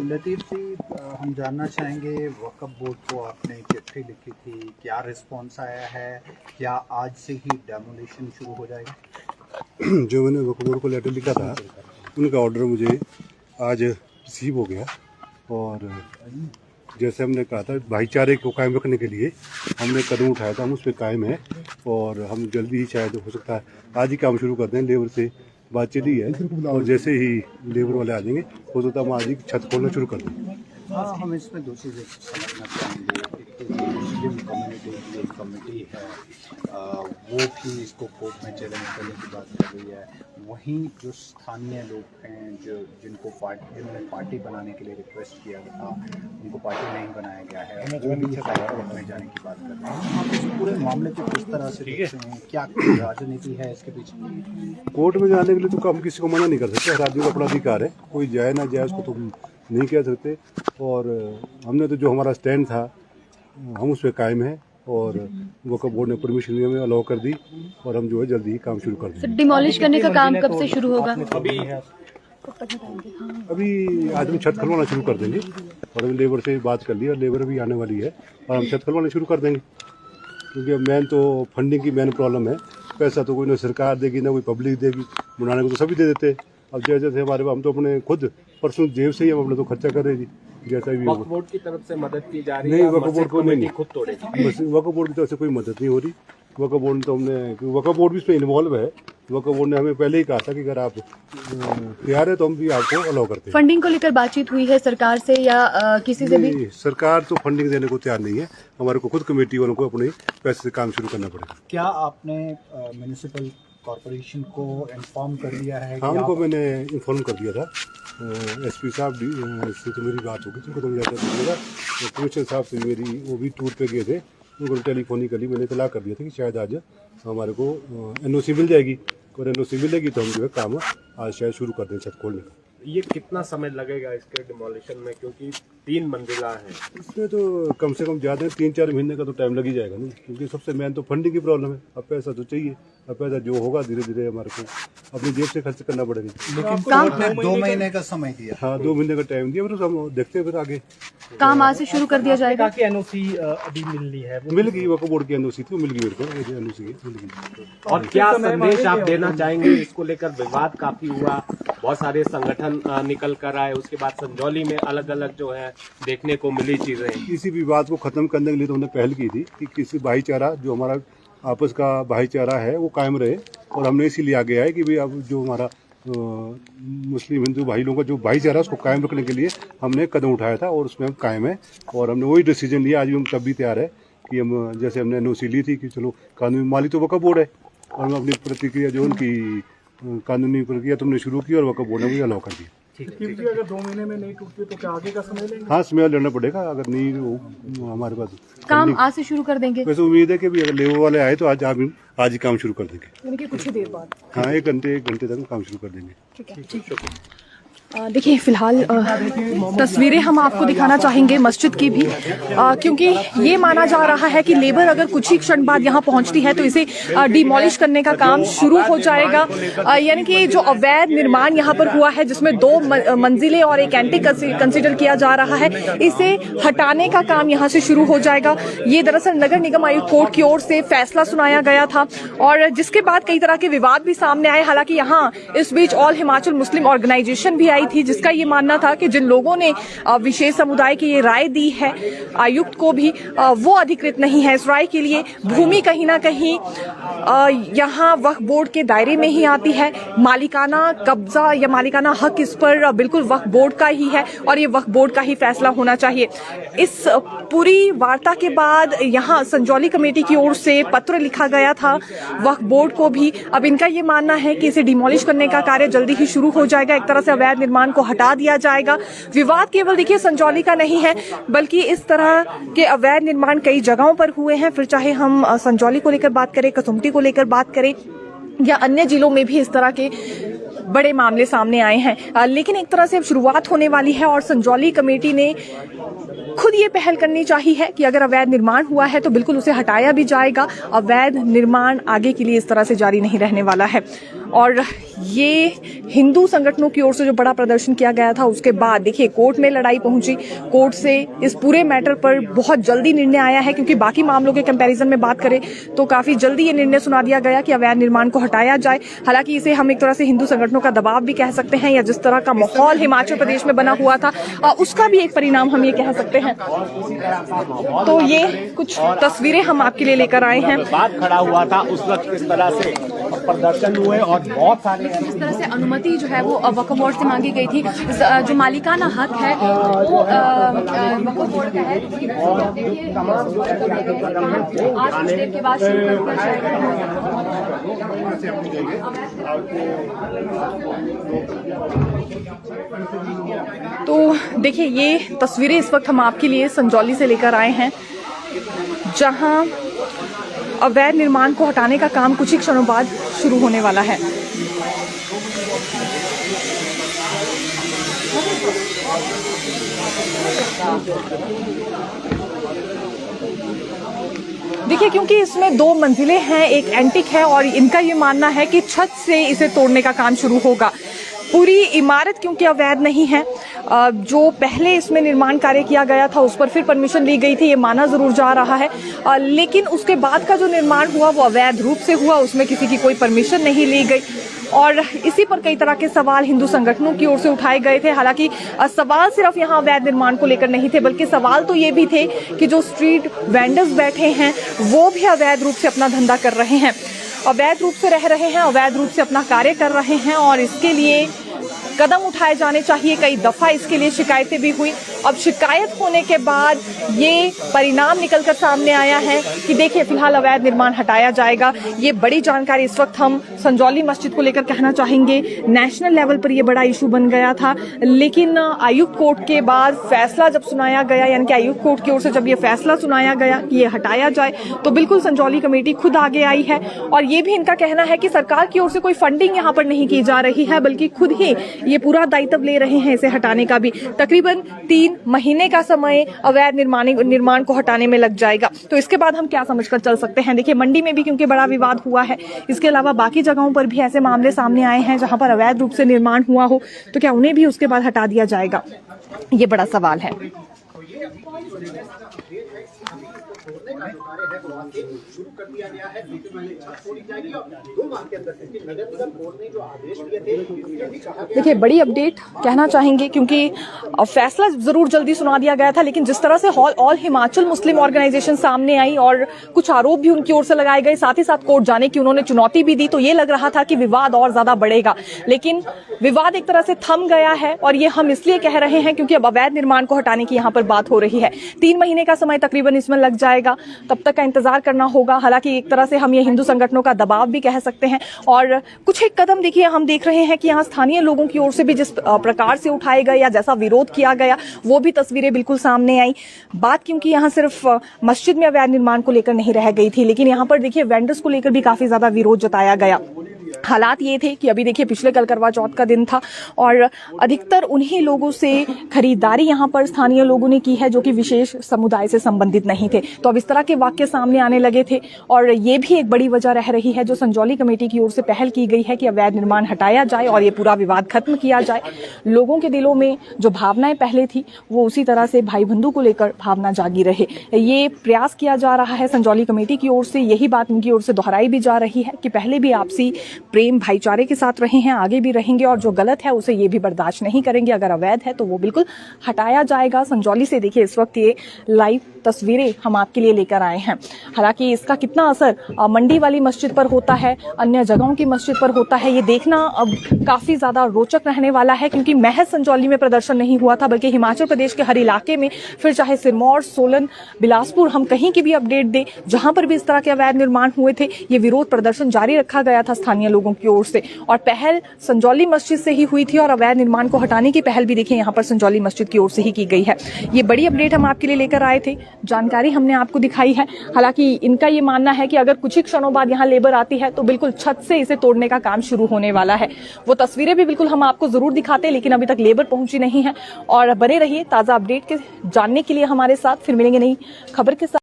लतीफ़ जी, हम जानना चाहेंगे वक्फ बोर्ड को आपने चिट्ठी लिखी थी, क्या रिस्पॉन्स आया है? क्या आज से ही डेमोलिशन शुरू हो जाएगा? जो मैंने वक्फ बोर्ड को लेटर लिखा था उनका ऑर्डर मुझे आज रिसीव हो गया। और जैसे हमने कहा था भाईचारे को कायम रखने के लिए हमने कदम उठाया था, हम उस पर कायम है और हम जल्दी ही शायद हो सकता है आज ही काम शुरू कर दें। लेबर से बात चली है और जैसे ही लेबर वाले आ जाएंगे हो सकता है हम आज ही छत खोलना शुरू कर दें। हाँ, हम इसमें दो चीज़ें समझना चाहेंगे। एक तो मुस्लिम कम्युनिटी की एक कमेटी है, वो भी इसको कोर्ट में चैलेंज करने की बात कर रही है। वहीं जो स्थानीय लोग हैं जिन्होंने पार्टी बनाने के लिए रिक्वेस्ट किया था, उनको पार्टी नहीं बनाया गया है, वो भी कोर्ट में जाने की बात कर रहे हैं। आप इस पूरे मामले को किस तरह से देखते हैं? क्या राजनीति है इसके पीछे? कोर्ट में जाने के लिए तो हम किसी को मना नहीं कर सकते, हर आदमी का अपना अधिकार है, कोई जाए ना जाए उसको तो नहीं कह सकते। और हमने तो जो हमारा स्टैंड था हम उस पर कायम है और वक्फ बोर्ड ने परमिशन हमें अलाउ कर दी और हम जो है जल्दी ही काम शुरू कर देंगे। डिमोलिश करने का काम कब से शुरू होगा? अभी आज हम छत खुलवाना शुरू कर देंगे और हम लेबर से बात कर ली और लेबर भी आने वाली है और हम छत खुलवाना शुरू कर देंगे। क्योंकि मेन तो फंडिंग की मेन प्रॉब्लम है, पैसा तो कोई ना सरकार देगी ना कोई पब्लिक देगी, बनाने को तो सभी दे देते हैं। अब जैसे हमारे हम तो अपने खुद परसों जेब से ही हम अपने तो खर्चा कर रहे जी, जैसा भी वक्फ बोर्ड की तरफ से मदद की जा रही है? नहीं, वक्फ बोर्ड को नहीं, खुद तोड़ेगी। वक्फ बोर्ड की तरफ से कोई मदद नहीं हो रही। वक्फ बोर्ड तो वक्फ बोर्ड भी इसमें इन्वॉल्व है। वक्फ बोर्ड ने हमें पहले ही कहा था कि अगर आप तैयार है तो हम भी आपको अलाउ करते हैं। फंडिंग को लेकर बातचीत हुई है सरकार से या किसी से भी? सरकार तो फंडिंग देने को तैयार नहीं है, हमारे को खुद कमेटी वालों को अपने पैसे से काम शुरू करना पड़ेगा। क्या आपने म्युनिसिपल कॉर्पोरेशन को इन्फॉर्म कर दिया है? हाँ, उनको मैंने इन्फॉर्म कर दिया था। एसपी साहब से तो मेरी बात होगी, उनको तो मुझे दीजिएगा। कमिश्नर साहब से मेरी वो भी टूर पे गए थे, उनको टेलीफोनिकली मैंने इतला कर दिया था कि शायद आज हमारे को एनओसी मिल जाएगी और एनओसी मिलेगी तो हम जो है काम आज शायद शुरू कर दें छत खोलने का। ये कितना समय लगेगा इसके डिमोलिशन में, क्योंकि 3 मंजिला है? इसमें तो कम से कम ज़्यादा 3-4 महीने का तो टाइम लग ही जाएगा नहीं, क्योंकि सबसे मेन तो फंडिंग की प्रॉब्लम है। अब पैसा तो चाहिए, अब पैसा जो होगा धीरे धीरे हमारे को अपनी जेब से खर्च करना पड़ेगा। लेकिन कोर्ट ने 2 महीने का समय दिया। हाँ, 2 महीने का टाइम दिया, फिर हम देखते हैं फिर आगे काम आज से शुरू कर दिया जाएगा। एनओसी अभी मिल रही है? मिल गई, वक्फ बोर्ड की एनओसी थी, मिल गई मेरे को एनओसी मिल गई। और क्या संदेश आप देना चाहेंगे? इसको लेकर विवाद काफी हुआ, बहुत सारे संगठन निकल कर आए, उसके बाद संजौली में अलग अलग जो है देखने को मिली चीजें। इसी विवाद को खत्म करने के लिए तो हमने पहल की थी कि किसी भाईचारा जो हमारा आपस का भाईचारा है वो कायम रहे, और हमने इसीलिए आगे आए कि भाई अब जो हमारा मुस्लिम हिंदू भाई लोगों का जो भाईचारा उसको कायम रखने के लिए हमने कदम उठाया था और उसमें हम कायम है और हमने वही डिसीजन लिया। आज भी हम तब भी तैयार है कि हम जैसे हमने एनओसी ली थी कि चलो कानूनी मालिक तो वक्फ बोर्ड है और हम अपनी प्रतिक्रिया जो उनकी कानूनी प्रक्रिया तुमने शुरू की और वक्फ बोर्ड ने मुझे अलाउ कर दिया। क्योंकि अगर 2 महीने में नहीं टूटती तो क्या आगे का समय लेंगे? हाँ, समय लेना पड़ेगा, अगर नहीं हमारे पास काम आज से शुरू कर देंगे। वैसे उम्मीद है कि भी अगर लेबर वाले आए तो आज ही काम शुरू कर देंगे। यानी कि कुछ ही देर बाद? हाँ, 1 घंटे तक काम शुरू कर देंगे। ठीक है। देखिए फिलहाल तस्वीरें हम आपको दिखाना चाहेंगे मस्जिद की भी, क्योंकि ये माना जा रहा है कि लेबर अगर कुछ ही क्षण बाद यहाँ पहुँचती है तो इसे डिमोलिश करने का काम शुरू हो जाएगा। यानी कि जो अवैध निर्माण यहाँ पर हुआ है जिसमें 2 मंजिलें और एक एंटी कंसीडर किया जा रहा है, इसे हटाने का काम यहाँ से शुरू हो जाएगा। ये दरअसल नगर निगम आयुक्त कोर्ट की ओर से फैसला सुनाया गया था और जिसके बाद कई तरह के विवाद भी सामने आए। हालांकि यहाँ इस बीच ऑल हिमाचल मुस्लिम ऑर्गेनाइजेशन भी आई थी जिसका ये मानना था कि जिन लोगों ने विशेष समुदाय की ये राय दी है आयुक्त को भी, वो अधिकृत नहीं है। इस राय के लिए भूमि कहीं ना कहीं यहाँ वक्फ बोर्ड के दायरे में ही आती है। मालिकाना कब्जा या मालिकाना हक इस पर बिल्कुल वक्फ बोर्ड का ही है और ये वक्फ बोर्ड का ही फैसला होना चाहिए। इस पूरी वार्ता के बाद यहाँ संजौली कमेटी की ओर से पत्र लिखा गया था वक्फ बोर्ड को भी। अब इनका ये मानना है कि इसे डिमोलिश करने का कार्य जल्दी ही शुरू हो जाएगा, एक तरह से अवैध निर्माण को हटा दिया जाएगा। विवाद केवल देखिए संजौली का नहीं है बल्कि इस तरह के अवैध निर्माण कई जगहों पर हुए हैं, फिर चाहे हम संजौली को लेकर बात करें, कसुम्पटी को लेकर बात करें या अन्य जिलों में भी इस तरह के बड़े मामले सामने आए हैं। लेकिन एक तरह से अब शुरुआत होने वाली है और संजौली कमेटी ने खुद ये पहल करनी चाहिए है कि अगर अवैध निर्माण हुआ है तो बिल्कुल उसे हटाया भी जाएगा। अवैध निर्माण आगे के लिए इस तरह से जारी नहीं रहने वाला है। और ये हिंदू संगठनों की ओर से जो बड़ा प्रदर्शन किया गया था, उसके बाद देखिए कोर्ट में लड़ाई पहुंची। कोर्ट से इस पूरे मैटर पर बहुत जल्दी निर्णय आया है, क्योंकि बाकी मामलों के कंपैरिजन में बात करें तो काफी जल्दी ये निर्णय सुना दिया गया कि अवैध निर्माण को हटाया जाए। हालांकि इसे हम एक तरह से हिंदू संगठनों का दबाव भी कह सकते हैं, या जिस तरह का माहौल हिमाचल प्रदेश में बना हुआ था उसका भी एक परिणाम हम ये कह सकते हैं। तो ये कुछ तस्वीरें हम आपके लिए लेकर आए हैं। विवाद खड़ा हुआ था उस वक्त किस तरह से प्रदर्शन हुए और बहुत सारे इस तरह से अनुमति जो है वो वक्फ बोर्ड से मांगी गई थी। जो मालिकाना हक है वो वक्फ बोर्ड का है। आज कुछ देर के बाद शुरू कर दिया जाएगा। तो देखिए ये तस्वीरें इस वक्त हम आपके लिए संजौली से लेकर आए हैं, जहां अवैध निर्माण को हटाने का काम कुछ ही क्षणों बाद शुरू होने वाला है। देखिए क्योंकि इसमें 2 मंजिलें हैं, एक एंटिक है, और इनका ये मानना है कि छत से इसे तोड़ने का काम शुरू होगा। पूरी इमारत क्योंकि अवैध नहीं है, जो पहले इसमें निर्माण कार्य किया गया था उस पर फिर परमिशन ली गई थी, ये माना जरूर जा रहा है, लेकिन उसके बाद का जो निर्माण हुआ वो अवैध रूप से हुआ, उसमें किसी की कोई परमिशन नहीं ली गई। और इसी पर कई तरह के सवाल हिंदू संगठनों की ओर से उठाए गए थे। हालांकि सवाल सिर्फ यहाँ अवैध निर्माण को लेकर नहीं थे, बल्कि सवाल तो ये भी थे कि जो स्ट्रीट वेंडर्स बैठे हैं वो भी अवैध रूप से अपना धंधा कर रहे हैं, अवैध रूप से रह रहे हैं, अवैध रूप से अपना कार्य कर रहे हैं, और इसके लिए कदम उठाए जाने चाहिए। कई दफा इसके लिए शिकायतें भी हुई। अब शिकायत होने के बाद ये परिणाम निकलकर सामने आया है कि देखिए फिलहाल अवैध निर्माण हटाया जाएगा। ये बड़ी जानकारी इस वक्त हम संजौली मस्जिद को लेकर कहना चाहेंगे। नेशनल लेवल पर ये बड़ा इशू बन गया था, लेकिन आयुक्त कोर्ट के बाद फैसला जब सुनाया गया, यानी कि आयुक्त कोर्ट की ओर से जब ये फैसला सुनाया गया कि ये हटाया जाए, तो बिल्कुल संजौली कमेटी खुद आगे आई है। और ये भी इनका कहना है कि सरकार की ओर से कोई फंडिंग यहाँ पर नहीं की जा रही है, बल्कि खुद ही ये पूरा दायित्व ले रहे हैं इसे हटाने का भी। तकरीबन 3 महीने का समय अवैध निर्माण को हटाने में लग जाएगा। तो इसके बाद हम क्या समझकर चल सकते हैं? देखिए मंडी में भी क्योंकि बड़ा विवाद हुआ है, इसके अलावा बाकी जगहों पर भी ऐसे मामले सामने आए हैं जहां पर अवैध रूप से निर्माण हुआ हो, तो क्या उन्हें भी उसके बाद हटा दिया जाएगा? ये बड़ा सवाल है। शुरू कर दिया गया है, छत तोड़ी जाएगी और 2 माह के अंदर नगर निगम बोर्ड ने जो आदेश दिए थे। देखिए बड़ी अपडेट कहना चाहेंगे, क्योंकि फैसला जरूर जल्दी सुना दिया गया था, लेकिन जिस तरह से ऑल हिमाचल मुस्लिम ऑर्गेनाइजेशन सामने आई और कुछ आरोप भी उनकी ओर से लगाए गए, साथ ही साथ कोर्ट जाने की उन्होंने चुनौती भी दी, तो ये लग रहा था कि विवाद और ज्यादा बढ़ेगा। लेकिन विवाद एक तरह से थम गया है, और ये हम इसलिए कह रहे हैं क्योंकि अब अवैध निर्माण को हटाने की यहाँ पर बात हो रही है। 3 महीने का समय तकरीबन इसमें लग जाएगा, तब तक का इंतजार करना होगा। हालांकि एक तरह से हम ये हिंदू संगठनों का दबाव भी कह सकते हैं। और कुछ एक कदम देखिए हम देख रहे हैं कि यहाँ स्थानीय लोगों की ओर से भी जिस प्रकार से उठाए गए या जैसा विरोध किया गया, वो भी तस्वीरें बिल्कुल सामने आई। बात क्योंकि यहाँ सिर्फ मस्जिद में अवैध निर्माण को लेकर नहीं रह गई थी, लेकिन यहाँ पर देखिए वेंडर्स को लेकर भी काफी ज्यादा विरोध जताया गया। हालात ये थे कि अभी देखिए पिछले कल करवा चौथ का दिन था, और अधिकतर उन्हीं लोगों से खरीदारी यहाँ पर स्थानीय लोगों ने की है जो कि विशेष समुदाय से संबंधित नहीं थे। तो अब इस तरह के वाक्य सामने आने लगे थे, और ये भी एक बड़ी वजह रह रही है जो संजौली कमेटी की ओर से पहल की गई है कि अवैध निर्माण हटाया जाए और ये पूरा विवाद खत्म किया जाए। लोगों के दिलों में जो भावनाएं पहले थी वो उसी तरह से भाई बंधु को लेकर भावना जागी रहे, ये प्रयास किया जा रहा है संजौली कमेटी की ओर से। यही बात उनकी ओर से दोहराई भी जा रही है कि पहले भी आपसी प्रेम भाईचारे के साथ रहे हैं, आगे भी रहेंगे, और जो गलत है उसे ये भी बर्दाश्त नहीं करेंगे। अगर अवैध है तो वो बिल्कुल हटाया जाएगा। संजौली से देखिए इस वक्त ये लाइव तस्वीरें हम आपके लिए लेकर आए हैं। हालांकि इसका कितना असर मंडी वाली मस्जिद पर होता है, अन्य जगहों की मस्जिद पर होता है, ये देखना अब काफी ज्यादा रोचक रहने वाला है, क्योंकि महज संजौली में प्रदर्शन नहीं हुआ था, बल्कि हिमाचल प्रदेश के हर इलाके में, फिर चाहे सिरमौर, सोलन, बिलासपुर, हम कहीं की भी अपडेट दें, जहां पर भी इस तरह के अवैध निर्माण हुए थे, ये विरोध प्रदर्शन जारी रखा गया था स्थानीय लोगों की ओर से। और पहल संजौली मस्जिद से ही हुई थी, और अवैध निर्माण को हटाने की पहल भी देखिए यहाँ पर संजौली मस्जिद की ओर से ही की गई है। ये बड़ी अपडेट हम आपके लिए लेकर आए थे, जानकारी हमने आपको दिखाई है। हालांकि इनका ये मानना है कि अगर कुछ ही क्षणों बाद यहाँ लेबर आती है तो बिल्कुल छत से इसे तोड़ने का काम शुरू होने वाला है। वो तस्वीरें भी बिल्कुल हम आपको जरूर दिखाते हैं, लेकिन अभी तक लेबर पहुंची नहीं है। और बने रहिए ताजा अपडेट के जानने के लिए हमारे साथ, फिर मिलेंगे नई खबर के साथ।